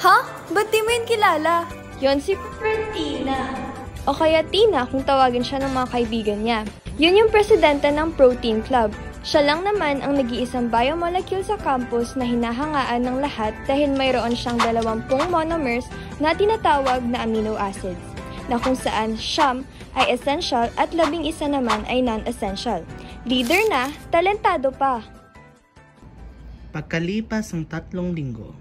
Ha? Ba't di mo yun kilala? Yon si Protina. O kaya Tina kung tawagin siya ng mga kaibigan niya. Yun yung presidente ng Protein Club. Siya lang naman ang nag-iisang biomolecule sa campus na hinahangaan ng lahat dahil mayroon siyang 20 monomers na tinatawag na amino acids, na kung saan siyam ay essential at 11 naman ay non-essential. Leader na, talentado pa. Pagkalipas ng 3 linggo.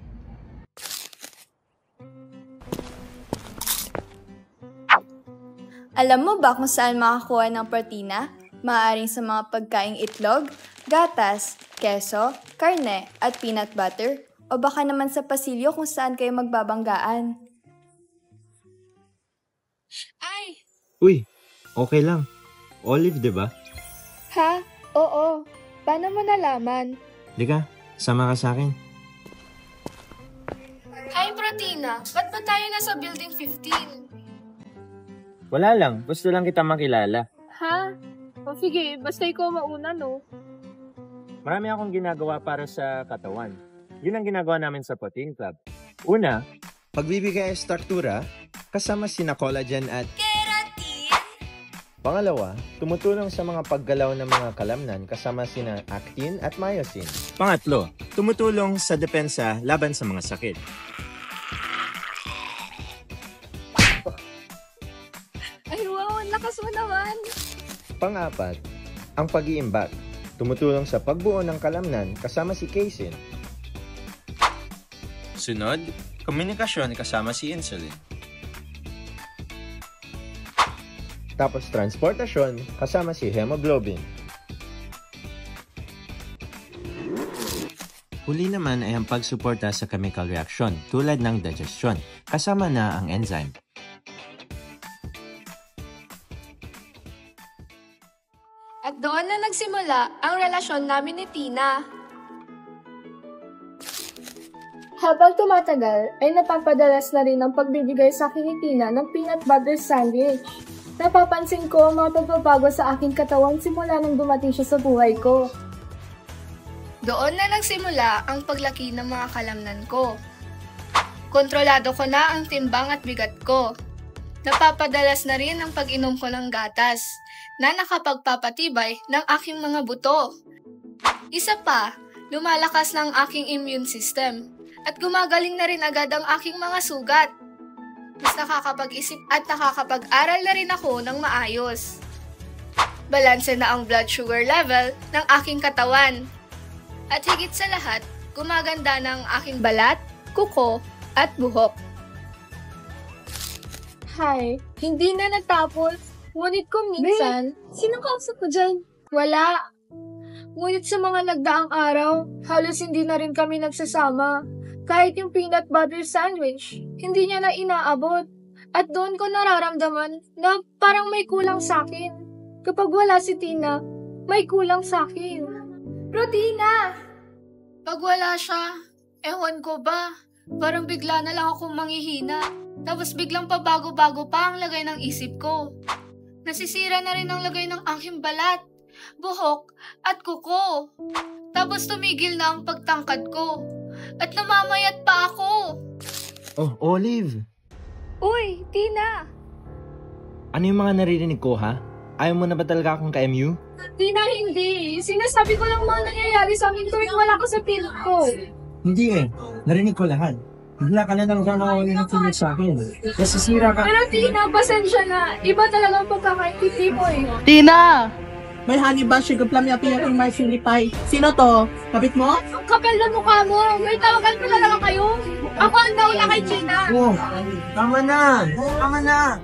Alam mo ba kung saan makakuha ng protina? Maaaring sa mga pagkaing itlog, gatas, keso, karne, at peanut butter. O baka naman sa pasilyo kung saan kayo magbabanggaan. Ay! Uy, okay lang. Olive, di ba? Ha? Oo. Paano mo nalaman? Lika, sama ka sa akin. Hi, Protina. Ba't ba tayo nasa Building 15? Wala lang, gusto lang kita makilala. Ha? O sige, basta ikaw mauna, no? Marami akong ginagawa para sa katawan. Yun ang ginagawa namin sa Protein Club. Una, pagbibigay ng struktura kasama sina collagen at Keratin! pangalawa, tumutulong sa mga paggalaw ng mga kalamnan kasama sina actin at myosin. Pangatlo, tumutulong sa depensa laban sa mga sakit. Ay, wow, ang lakas mo naman! Pang-apat, ang pag-iimbak. Tumutulong sa pagbuo ng kalamnan kasama si casein. Sunod, komunikasyon kasama si insulin. Tapos transportasyon kasama si hemoglobin. Huli naman ay ang pagsuporta sa chemical reaction tulad ng digestion, kasama na ang enzyme. At doon na nagsimula ang relasyon namin ni Tina. Habang tumatagal, ay napapadalas na rin ang pagbibigay sa akin ni Tina ng peanut butter sandwich. Napapansin ko ang mga pagbabago sa aking katawan simula nang dumating siya sa buhay ko. Doon na nagsimula ang paglaki ng mga kalamnan ko. Kontrolado ko na ang timbang at bigat ko. Napapadalas na rin ang pag-inom ko ng gatas na nakapagpapatibay ng aking mga buto. Isa pa, lumalakas na ang aking immune system at gumagaling na rin agad ang aking mga sugat. Mas nakakapag-isip at nakakapag-aral na rin ako ng maayos. Balanse na ang blood sugar level ng aking katawan. At higit sa lahat, gumaganda na ang aking balat, kuko, at buhok. Hi, hindi na natapos. Ngunit kung minsan, sino kausap ko dyan? Wala. Ngunit sa mga nagdaang araw, halos hindi na rin kami nagsasama. Kahit yung peanut butter sandwich, hindi niya na inaabot. At doon ko nararamdaman na parang may kulang sa akin. Kapag wala si Tina, may kulang sa akin. Protina! Pag wala siya, ewan ko ba, parang bigla na lang akong manghihina. Tapos biglang pabago-bago pa ang lagay ng isip ko. Nasisira na rin ang lagay ng aking balat, buhok, at kuko. Tapos tumigil na ang pagtangkad ko. At namamayat pa ako. Oh, Olive! Uy, Tina! Ano yung mga naririnig ko, ha? Ayaw mo na ba talaga akong ka-MU? Tina, hindi. Sinasabi ko lang mga nangyayari sa akin tuwing wala ko sa pilit ko. Hindi eh. Narinig ko lahat. Bigla ka na lang nakawali ng tuloy sa akin. Nasisira ka. Pero Tina, pasensya na. Iba talaga ang pagkakaintindi mo eh. Tina! May honey ba sugar plum yung pinakang may silipay? Sino to? Kapit mo? Ang kapal na mukha mo. May tawagan ko na lang kayo. Ako ang nauna kay Tina. Oh, tama na! Tama na!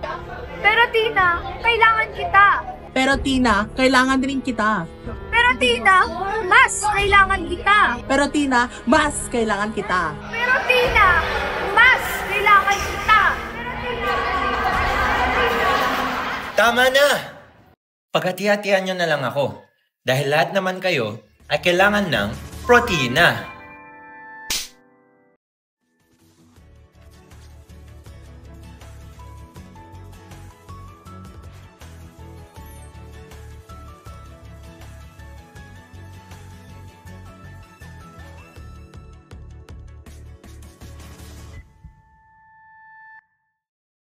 Pero Tina, kailangan kita. Pero Tina, kailangan din kita. Pero Tina, mas kailangan kita. Pero Tina, mas kailangan kita. Pero Tina, mas kailangan kita. Tama na! Paghati-hatian nyo na lang ako. Dahil lahat naman kayo ay kailangan ng protina.